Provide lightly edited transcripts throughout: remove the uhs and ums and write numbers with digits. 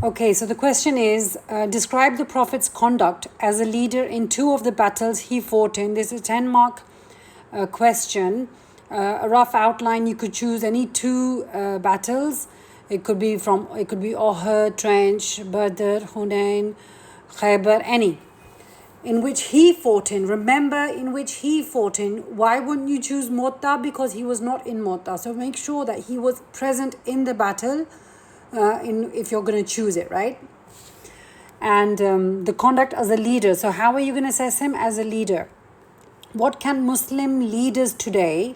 Okay, so the question is, describe the Prophet's conduct as a leader in two of the battles he fought in. This is a 10-mark question. A rough outline, you could choose any two battles. It could be Uhud, Trench, Badr, Hunain, Khaybar, any. In which he fought in. Remember, in which he fought in. Why wouldn't you choose Mu'tah? Because he was not in Mu'tah. So make sure that he was present in the battle if you're going to choose it, right? And the conduct as a leader. So how are you going to assess him as a leader? What can Muslim leaders today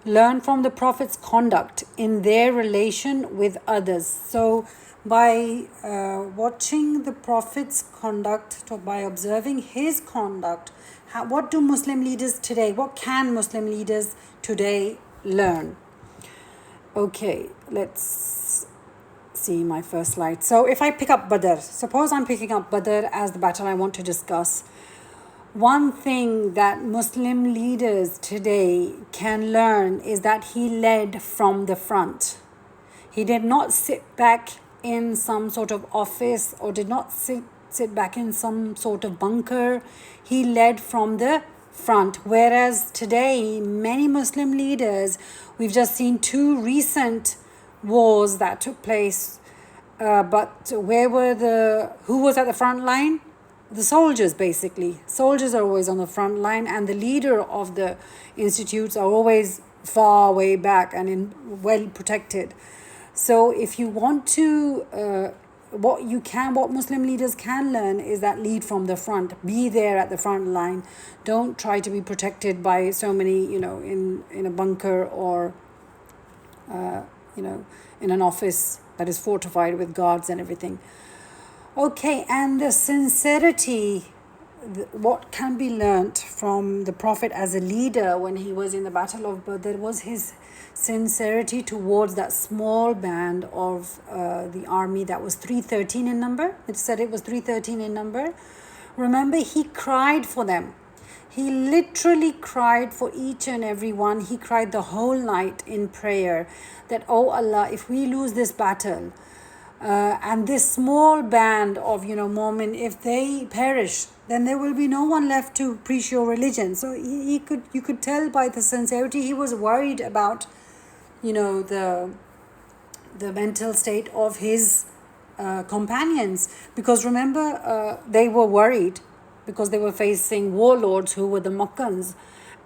learn from the Prophet's conduct in their relation with others? So by watching the Prophet's conduct, by observing his conduct, what do Muslim leaders today, what can Muslim leaders today learn? Okay, let's see my first slide. So if I pick up Badr, suppose I'm picking up Badr as the battle I want to discuss. One thing that Muslim leaders today can learn is that he led from the front. He did not sit back in some sort of office or did not sit back in some sort of bunker. He led from the front. Whereas today, many Muslim leaders, we've just seen two recent wars that took place, but who was at the front line? The soldiers, basically. Soldiers are always on the front line, and the leader of the institutes are always far way back and well protected. So if you want to, what Muslim leaders can learn is that lead from the front. Be there at the front line. Don't try to be protected by so many, in a bunker or in an office that is fortified with guards and everything. Okay, and the sincerity, what can be learnt from the Prophet as a leader when he was in the Battle of Badr was his sincerity towards that small band of the army that was 313 in number. It said it was 313 in number. Remember, he cried for them. He literally cried for each and every one. He cried the whole night in prayer that, oh Allah, if we lose this battle, and this small band of Mu'min, if they perish, then there will be no one left to preach your religion. So you could tell by the sincerity he was worried about the mental state of his companions, because remember they were worried because they were facing warlords who were the Makkans,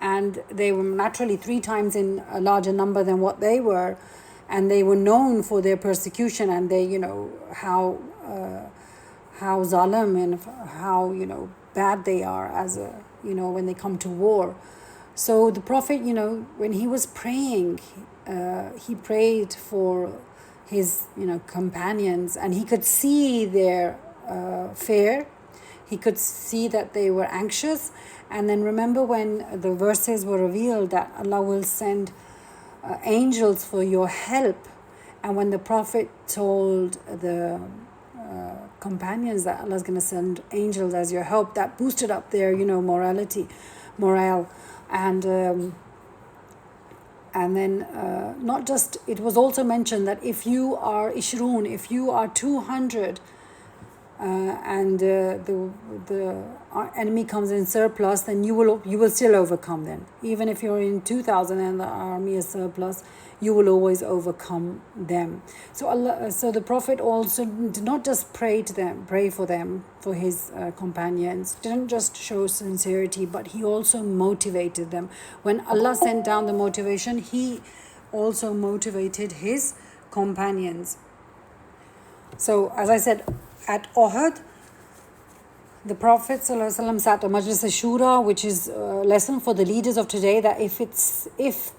and they were naturally 3 times in a larger number than what they were. And they were known for their persecution, and they, how zalim and how, bad they are as when they come to war. So the Prophet, when he was praying, he prayed for his, companions, and he could see their fear. He could see that they were anxious. And then remember when the verses were revealed that Allah will send angels for your help, and when the Prophet told the companions that Allah is going to send angels as your help, that boosted up their morale, and then not just, it was also mentioned that if you are Ishrun, if you are 200 and the enemy comes in surplus, then you will still overcome them. Even if you're in 2,000 and the army is surplus, you will always overcome them. So the Prophet also did not just pray for them, for his companions, didn't just show sincerity, but he also motivated them. When Allah sent down the motivation, he also motivated his companions. So as I said, at Uhud, the Prophet ﷺ sat a Majlis al-Shura, which is a lesson for the leaders of today, that if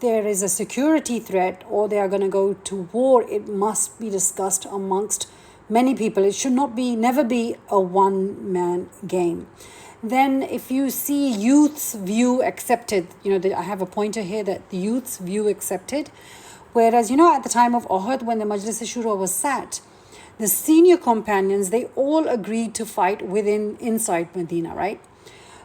there is a security threat or they are going to go to war, it must be discussed amongst many people. It should never be a one-man game. Then if you see youth's view accepted, I have a pointer here that the youth's view accepted. Whereas, at the time of Uhud, when the Majlis al-Shura was sat, the senior companions, they all agreed to fight inside Medina, right?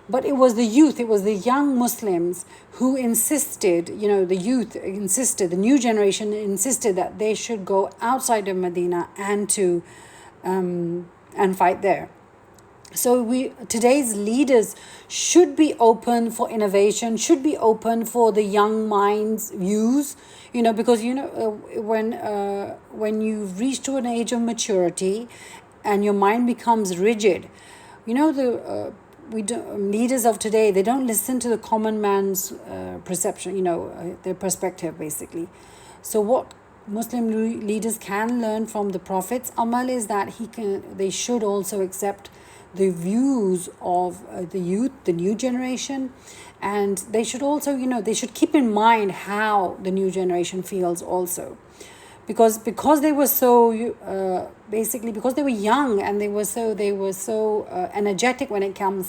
But it was the youth, it was the young Muslims who insisted, the new generation insisted that they should go outside of Medina and to and fight there. So today's leaders should be open for innovation, should be open for the young minds' views, because when you've reached to an age of maturity, and your mind becomes rigid, leaders of today, they don't listen to the common man's perception, their perspective basically. So what Muslim leaders can learn from the Prophet's amal is that they should also accept the views of the youth, the new generation, and they should also, they should keep in mind how the new generation feels also, because they were so because they were young and they were so energetic when it came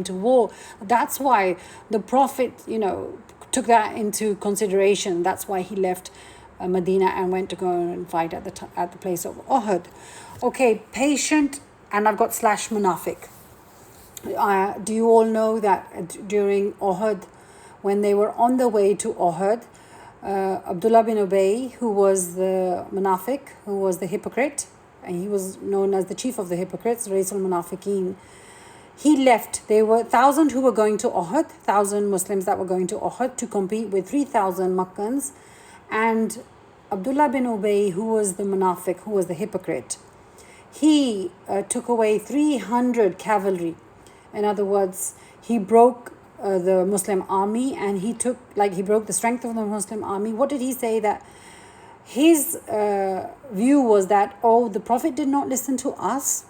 to war. That's why the Prophet took that into consideration. That's why he left Medina and went to go and fight at the place of Uhud. Okay, patient. And I've got / Munafiq. Do you all know that during Uhud, when they were on the way to Uhud, Abdullah bin Ubay, who was the Munafiq, who was the hypocrite, and he was known as the chief of the hypocrites, Rais al-Munafiqeen, he left. There were 1,000 who were going to Uhud, 1,000 Muslims that were going to Uhud to compete with 3,000 Makkans, and Abdullah bin Ubay, who was the Munafiq, who was the hypocrite, he took away 300 cavalry. In other words, he broke the Muslim army, and he broke the strength of the Muslim army. What did he say? That his view was that, the Prophet did not listen to us.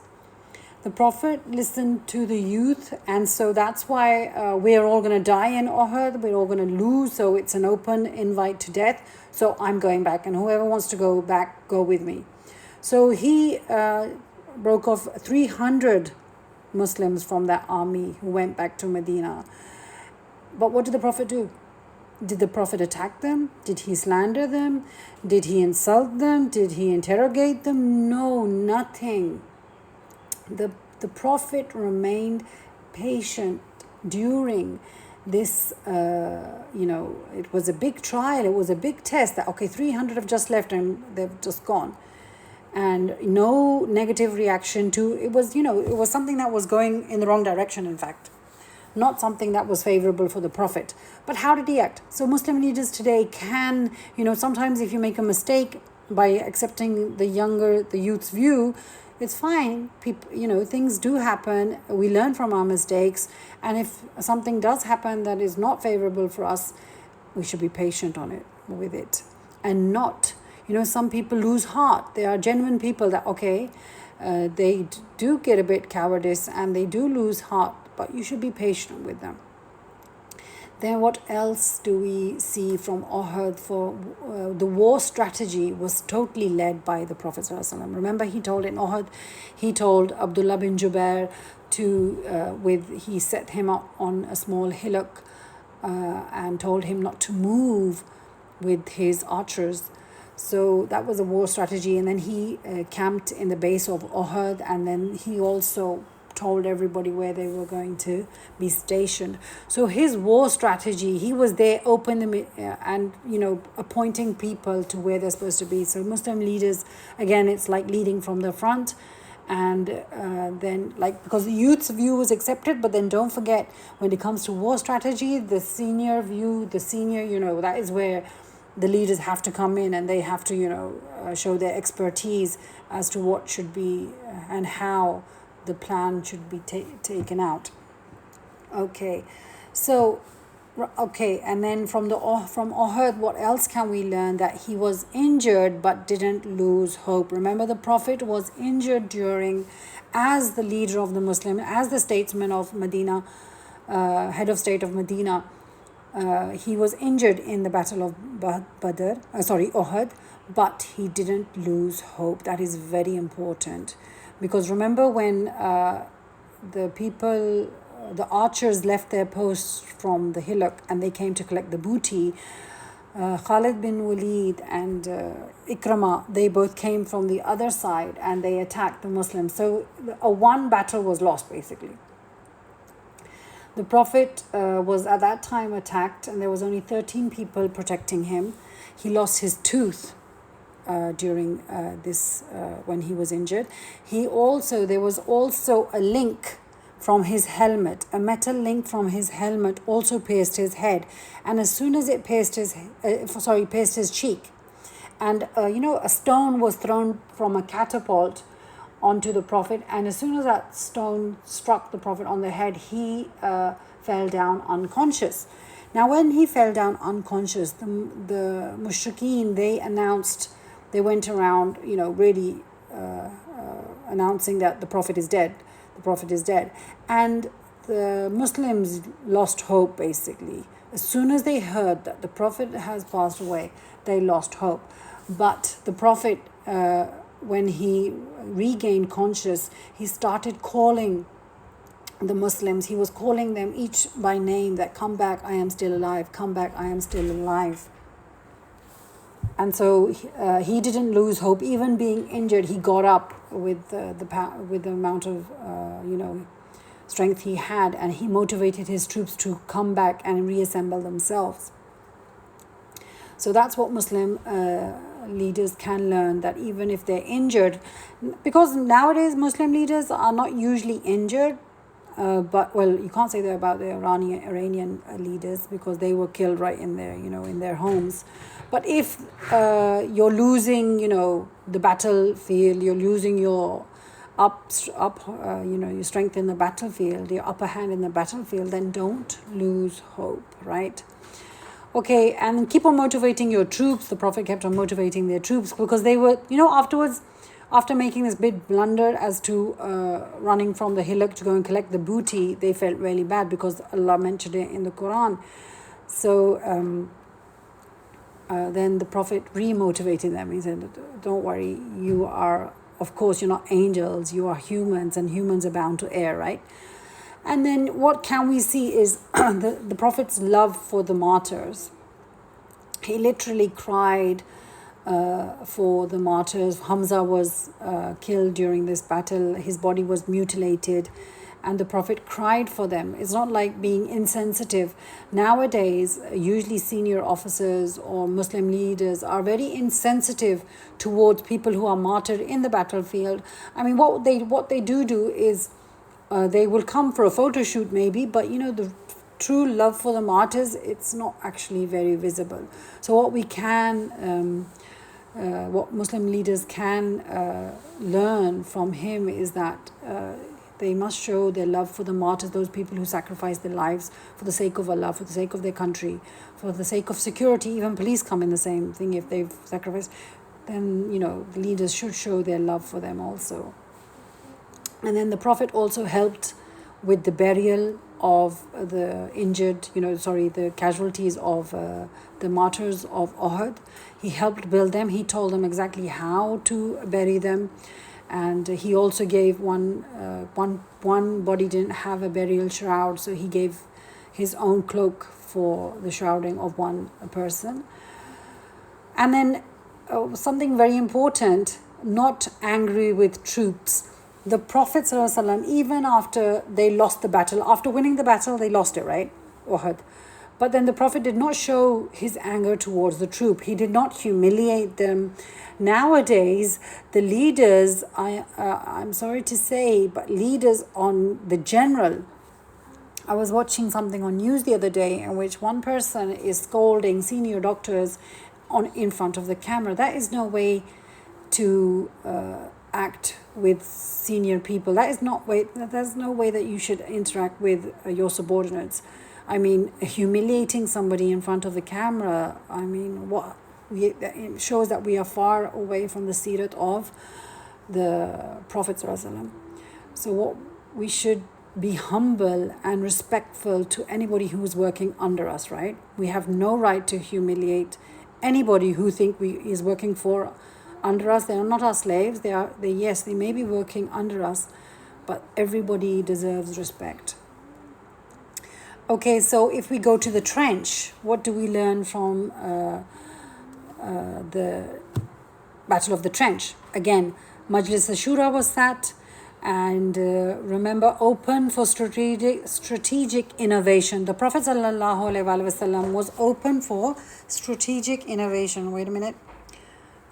The Prophet listened to the youth, and so that's why we're all going to die in Uhud. We're all going to lose, so it's an open invite to death. So I'm going back, and whoever wants to go back, go with me. So he broke off 300 Muslims from that army who went back to Medina. But what did the Prophet do? Did the Prophet attack them? Did he slander them? Did he insult them? Did he interrogate them? No, nothing. The Prophet remained patient during this, it was a big trial. It was a big test that, 300 have just left and they've just gone. And no negative reaction to it was something that was going in the wrong direction, in fact, not something that was favorable for the Prophet. But how did he act? So Muslim leaders today can, sometimes if you make a mistake by accepting the youth's view, it's fine. People, things do happen. We learn from our mistakes, and if something does happen that is not favorable for us, we should be patient with it, and not. Some people lose heart. There are genuine people that, they do get a bit cowardice and they do lose heart, but you should be patient with them. Then what else do we see from Uhud? For the war strategy was totally led by the Prophet ﷺ. Remember, he told in Uhud, he told Abdullah bin Jubair he set him up on a small hillock and told him not to move with his archers. So that was a war strategy. And then he camped in the base of Uhud, and then he also told everybody where they were going to be stationed. So his war strategy, he was there open and appointing people to where they're supposed to be. So Muslim leaders, again, it's like leading from the front, and then because the youth's view was accepted, but then don't forget, when it comes to war strategy, the senior view, that is where the leaders have to come in, and they have to show their expertise as to what should be and how the plan should be taken out. And then from Uhud, what else can we learn? That he was injured but didn't lose hope. Remember, the Prophet was injured as the leader of the Muslim, as the statesman of Medina, head of state of Medina. He was injured in the battle of Uhud, but he didn't lose hope. That is very important, because remember when the archers left their posts from the hillock and they came to collect the booty, Khalid bin Walid and Ikramah, they both came from the other side and they attacked the Muslims. So one battle was lost basically. The Prophet was at that time attacked, and there was only 13 people protecting him. He lost his tooth. during this when he was injured. There was also a link from his helmet, a metal link from his helmet also pierced his head, and as soon as it pierced his cheek, and a stone was thrown from a catapult onto the Prophet, and as soon as that stone struck the Prophet on the head, he fell down unconscious. Now, when he fell down unconscious, the mushrikeen, they went around, really announcing that the Prophet is dead. The Prophet is dead. And the Muslims lost hope, basically. As soon as they heard that the Prophet has passed away, they lost hope. But the Prophet, when he regained conscious, he started calling the Muslims. He was calling them each by name, that come back, I am still alive, come back, I am still alive. And so he didn't lose hope. Even being injured, he got up with the amount of strength he had, and he motivated his troops to come back and reassemble themselves. So that's what Muslim leaders can learn, that even if they're injured, because nowadays Muslim leaders are not usually injured, but you can't say that about the Iranian leaders, because they were killed right in their homes. But if you're losing, the battlefield, you're losing your your strength in the battlefield, your upper hand in the battlefield, then don't lose hope, right? Okay, and keep on motivating your troops. The Prophet kept on motivating their troops, because they were, afterwards, after making this big blunder as to running from the hillock to go and collect the booty, they felt really bad, because Allah mentioned it in the Quran. So then the Prophet re-motivated them. He said, don't worry, you are, of course, you're not angels, you are humans, and humans are bound to err, right? And then what can we see is the Prophet's love for the martyrs. He literally cried for the martyrs. Hamza was killed during this battle. His body was mutilated, and the Prophet cried for them. It's not like being insensitive. Nowadays, usually senior officers or Muslim leaders are very insensitive towards people who are martyred in the battlefield. I mean, what they do is they will come for a photo shoot maybe, but the true love for the martyrs, it's not actually very visible. So what Muslim leaders can learn from him is that they must show their love for the martyrs, those people who sacrifice their lives for the sake of Allah, for the sake of their country, for the sake of security. Even police come in the same thing. If they've sacrificed, then the leaders should show their love for them also. And then the Prophet also helped with the burial of the injured, the casualties of the martyrs of Uhud. He helped build them. He told them exactly how to bury them. And he also gave one body didn't have a burial shroud, so he gave his own cloak for the shrouding of one person. And then something very important, not angry with troops. The Prophet ﷺ, even after they lost the battle, after winning the battle, they lost it, right? Uhud. But then the Prophet did not show his anger towards the troop. He did not humiliate them. Nowadays, the leaders, I'm sorry to say, but leaders on the general, I was watching something on news the other day in which one person is scolding senior doctors in front of the camera. That is no way to act with senior people. There's no way that you should interact with your subordinates. I mean, humiliating somebody in front of the camera, it shows that we are far away from the seerat of the Prophet ﷺ. So we should be humble and respectful to anybody who is working under us, right? We have no right to humiliate anybody who is working under us. They are not our slaves. They may be working under us, but everybody deserves respect. Okay, so if we go to the trench, what do we learn from the Battle of the Trench? Again, Majlis al-Shura was sat, and remember, open for strategic innovation. The Prophet ﷺ was open for strategic innovation. Wait a minute.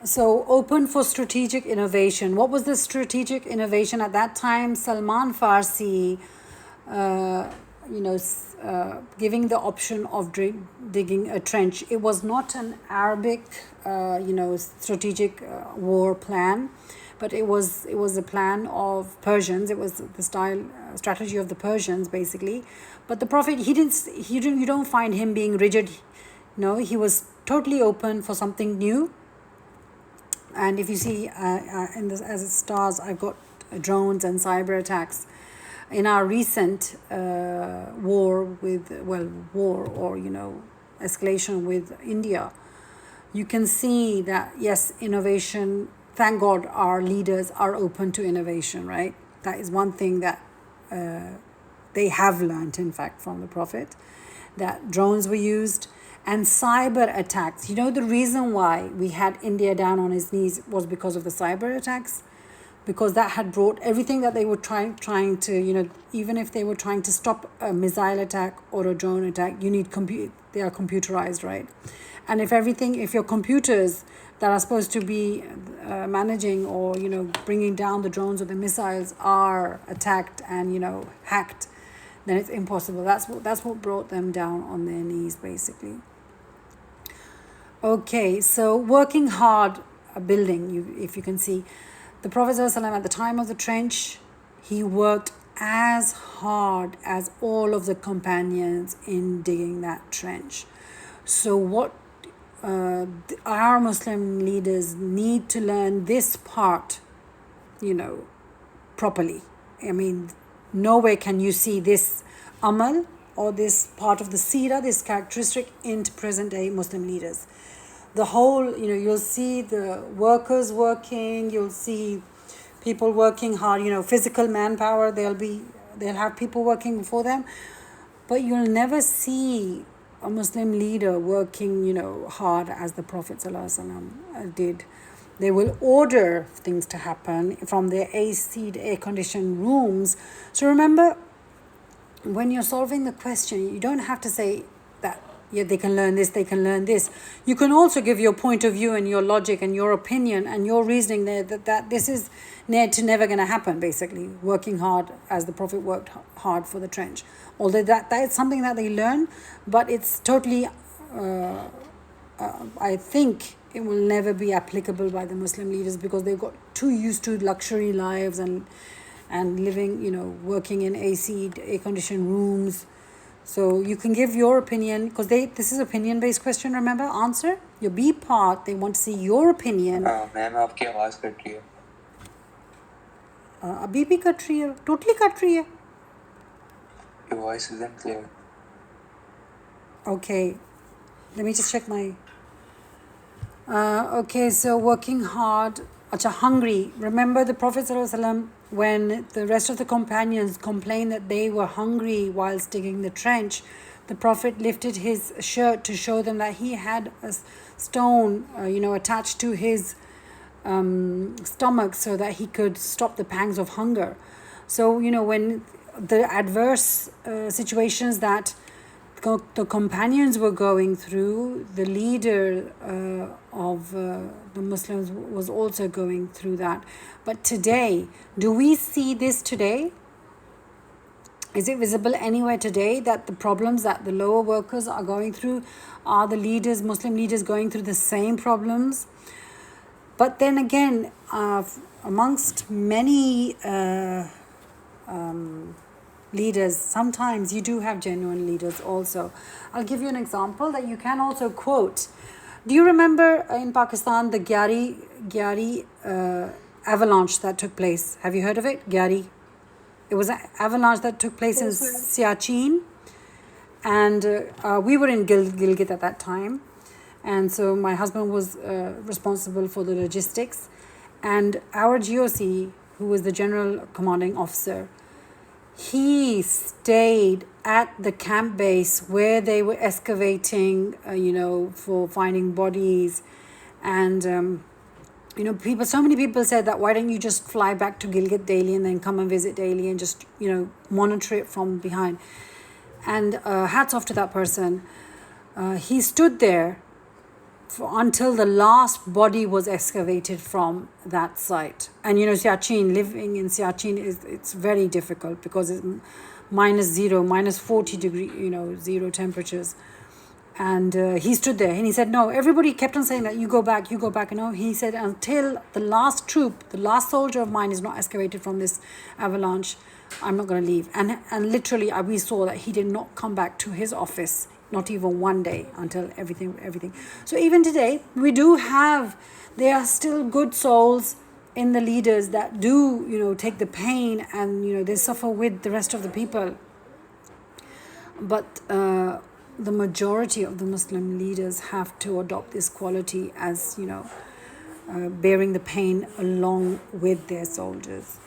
So open for strategic innovation. What was the strategic innovation at that time? Salman Farsi, uh, giving the option of digging a trench. It was not an Arabic, strategic war plan, but it was a plan of Persians. It was the strategy of the Persians basically. But the Prophet, you don't find him being rigid. No, he was totally open for something new. And if you see in this, as it stars, I've got drones and cyber attacks. In our recent war or escalation with India, you can see that yes, innovation. Thank God, our leaders are open to innovation. Right, that is one thing that they have learned, in fact, from the Prophet, that drones were used and cyber attacks. The reason why we had India down on his knees was because of the cyber attacks, because that had brought everything that they were trying to, even if they were trying to stop a missile attack or a drone attack, you need they are computerized, right? And if your computers that are supposed to be managing or bringing down the drones or the missiles are attacked and hacked, then it's impossible. That's what brought them down on their knees, basically. Okay, so working hard, building, if you can see, the Prophet ﷺ at the time of the trench, he worked as hard as all of the companions in digging that trench. So what our Muslim leaders need to learn this part, properly. I mean, nowhere can you see this amal or this part of the seerah, this characteristic, in present day Muslim leaders. The whole, you'll see the workers working, you'll see people working hard, physical manpower, they'll have people working for them, but you'll never see a Muslim leader working, hard as the Prophet ﷺ did. They will order things to happen from their AC, air-conditioned rooms. So remember, when you're solving the question, you don't have to say that, yeah, they can learn this, they can learn this. You can also give your point of view and your logic and your opinion and your reasoning there that this is never going to happen, basically, working hard as the Prophet worked hard for the trench. Although that is something that they learn, but it's totally, I think it will never be applicable by the Muslim leaders because they've got too used to luxury lives and living, working in AC, air-conditioned rooms. So you can give your opinion, because this is opinion-based question, remember? Answer. Your B part, they want to see your opinion. Ma'am आपकी आवाज़ cut रही है. अभी भी cut रही है, totally cut रही है. Your voice isn't clear. Okay, let me just check my... okay, so working hard, hungry. Remember the Prophet ﷺ, when the rest of the companions complained that they were hungry whilst digging the trench, the Prophet lifted his shirt to show them that he had a stone, attached to his stomach so that he could stop the pangs of hunger. So, when the adverse situations that the companions were going through, the leader of the Muslims was also going through that. But today, do we see this today? Is it visible anywhere today that the problems that the lower workers are going through, are the leaders, Muslim leaders, going through the same problems? But then again, amongst many leaders, sometimes you do have genuine leaders also. I'll give you an example that you can also quote. Do you remember in Pakistan the Gyari avalanche that took place? Have you heard of it? Gyari. It was an avalanche that took place in Siachen, and we were in Gilgit at that time, and so my husband was responsible for the logistics, and our GOC, who was the general commanding officer, he stayed at the camp base where they were excavating, for finding bodies. And, so many people said that, why don't you just fly back to Gilgit daily and then come and visit daily and just, monitor it from behind. And hats off to that person. He stood there until the last body was excavated from that site. And Siachen, living in Siachen it's very difficult because it's -0, -40 degree, zero temperatures. And he stood there and he said, no, everybody kept on saying that you go back. He said, until the last troop, the last soldier of mine is not excavated from this avalanche, I'm not going to leave. And literally we saw that he did not come back to his office, not even one day, until everything. So even today, there are still good souls in the leaders that do, take the pain and, they suffer with the rest of the people. But the majority of the Muslim leaders have to adopt this quality as, bearing the pain along with their soldiers.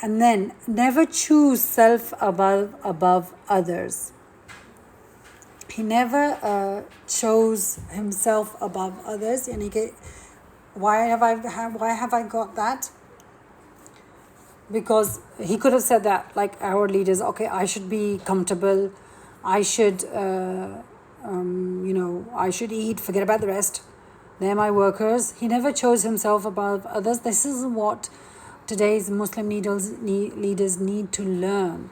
And then never choose self above others. He never chose himself above others. Why have I got that? Because he could have said that, like our leaders, okay, I should be comfortable, I should, I should eat, forget about the rest. They're my workers. He never chose himself above others. This is what today's Muslim leaders need to learn,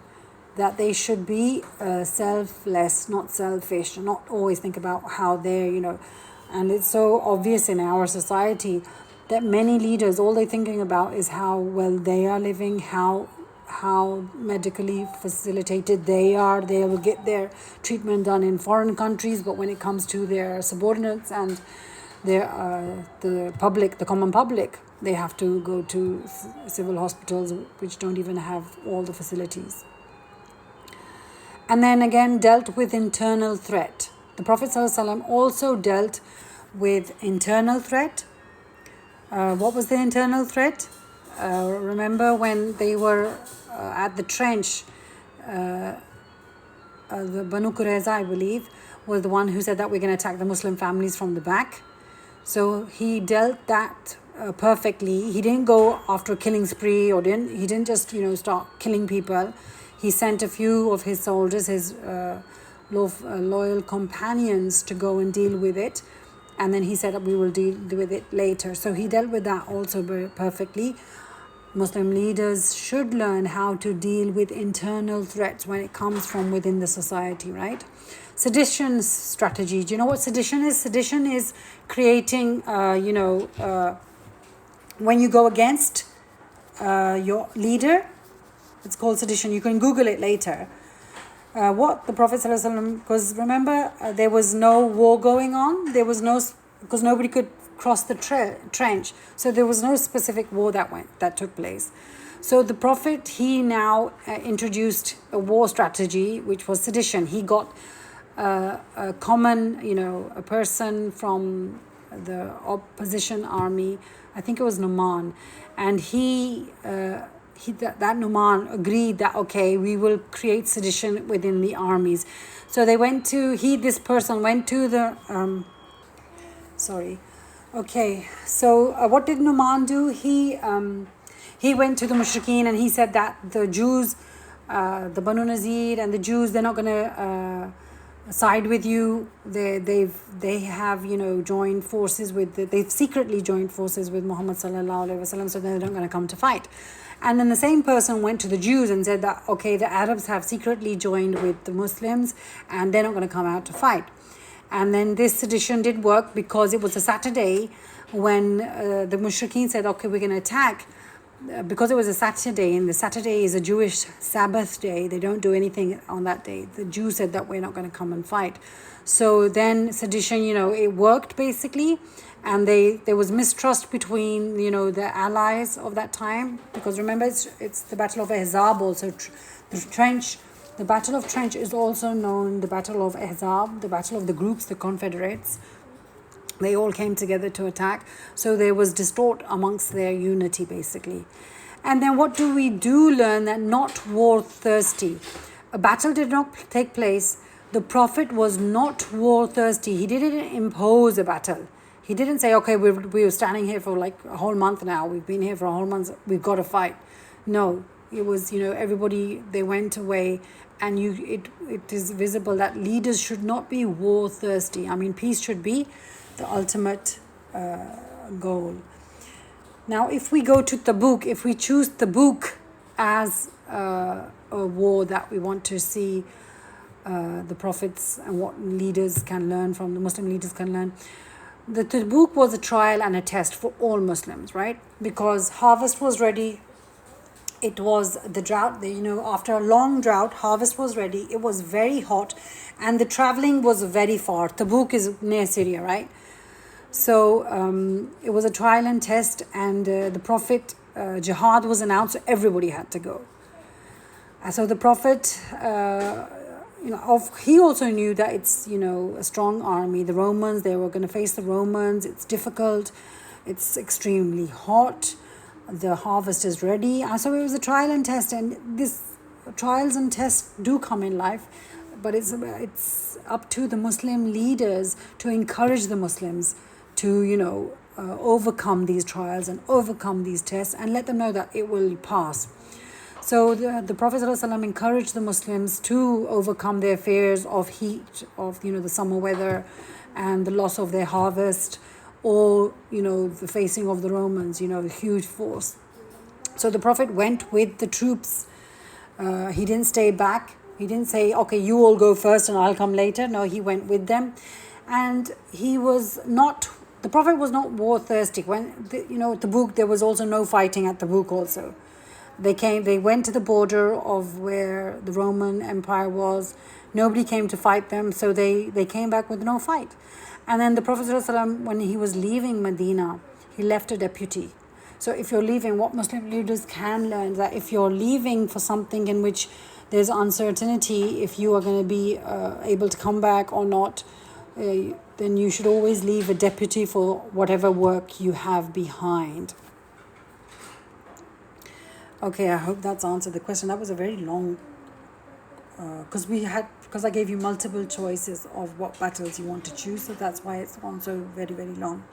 that they should be selfless, not selfish, not always think about how they're, and it's so obvious in our society that many leaders, all they're thinking about is how well they are living, how medically facilitated they are. They will get their treatment done in foreign countries, but when it comes to their subordinates and the common public, they have to go to civil hospitals which don't even have all the facilities. And then again, dealt with internal threat. The Prophet ﷺ also dealt with internal threat. What was the internal threat? Remember when they were at the trench, the Banu Qurayza, I believe, was the one who said that we're going to attack the Muslim families from the back. So he dealt that perfectly. He didn't go after a killing spree, he didn't just start killing people. He sent a few of his soldiers, his loyal companions, to go and deal with it. And then he said that we will deal with it later. So he dealt with that also very perfectly. Muslim leaders should learn how to deal with internal threats when it comes from within the society, right? Sedition strategy. Do you know what sedition is? Sedition is creating, when you go against your leader, it's called sedition. You can Google it later. What the Prophet ﷺ, because remember, there was no war going on. Because nobody could cross the trench. So there was no specific war that took place. So the Prophet, he now introduced a war strategy, which was sedition. He got a common, a person from the opposition army, I think it was Numan, and that Numan agreed that, okay, we will create sedition within the armies. So this person went to the, what did Numan do? He went to the Mushrikeen and he said that the Jews, the Banu Nazir and the Jews, they're not going to side with you. They have joined forces they've secretly joined forces with Muhammad sallallahu alaihi wasallam, so they're not going to come to fight. And then the same person went to the Jews and said that, okay, the Arabs have secretly joined with the Muslims and they're not going to come out to fight. And then this sedition did work because it was a Saturday when the Mushrikeen said, okay, we're going to attack. Because it was a Saturday, and the Saturday is a Jewish Sabbath day, they don't do anything on that day. The Jews said that we're not going to come and fight. So then sedition, it worked basically. And there was mistrust between, the allies of that time. Because remember, it's the Battle of Ahzab also. The Battle of Trench is also known the Battle of Ahzab, the Battle of the Groups, the Confederates. They all came together to attack. So there was distort amongst their unity, basically. And then what do we learn? That not war thirsty. A battle did not take place. The Prophet was not war thirsty. He didn't impose a battle. He didn't say, okay, we were standing here for like a whole month now. We've been here for a whole month. We've got to fight. No, it was, everybody, they went away, and it is visible that leaders should not be war thirsty. I mean, peace should be the ultimate goal. Now, if we go to Tabuk, if we choose Tabuk as a war that we want to see the prophets and what leaders can learn from, the Muslim leaders can learn, the Tabuk was a trial and a test for all Muslims, right? Because harvest was ready. It was the drought, after a long drought, harvest was ready. It was very hot, and the traveling was very far. Tabuk is near Syria, right? So it was a trial and test, and the Prophet, jihad was announced, so everybody had to go. And so the Prophet, he also knew that it's, a strong army. The Romans, they were going to face the Romans. It's difficult. It's extremely hot. The harvest is ready. And so it was a trial and test. And these trials and tests do come in life. But it's up to the Muslim leaders to encourage the Muslims to, overcome these trials and overcome these tests and let them know that it will pass. So the Prophet ﷺ encouraged the Muslims to overcome their fears of heat, of, the summer weather and the loss of their harvest, or, the facing of the Romans, the huge force. So the Prophet went with the troops. He didn't stay back. He didn't say, okay, you all go first and I'll come later. No, he went with them. And the Prophet was not war thirsty. When, Tabuk, there was also no fighting at Tabuk also. They went to the border of where the Roman Empire was. Nobody came to fight them, so they came back with no fight. And then the Prophet ﷺ, when he was leaving Medina, he left a deputy. So if you're leaving, what Muslim leaders can learn, that if you're leaving for something in which there's uncertainty, if you are going to be able to come back or not, then you should always leave a deputy for whatever work you have behind. Okay, I hope that's answered the question. That was a very long, because I gave you multiple choices of what battles you want to choose, so that's why it's gone so very, very long.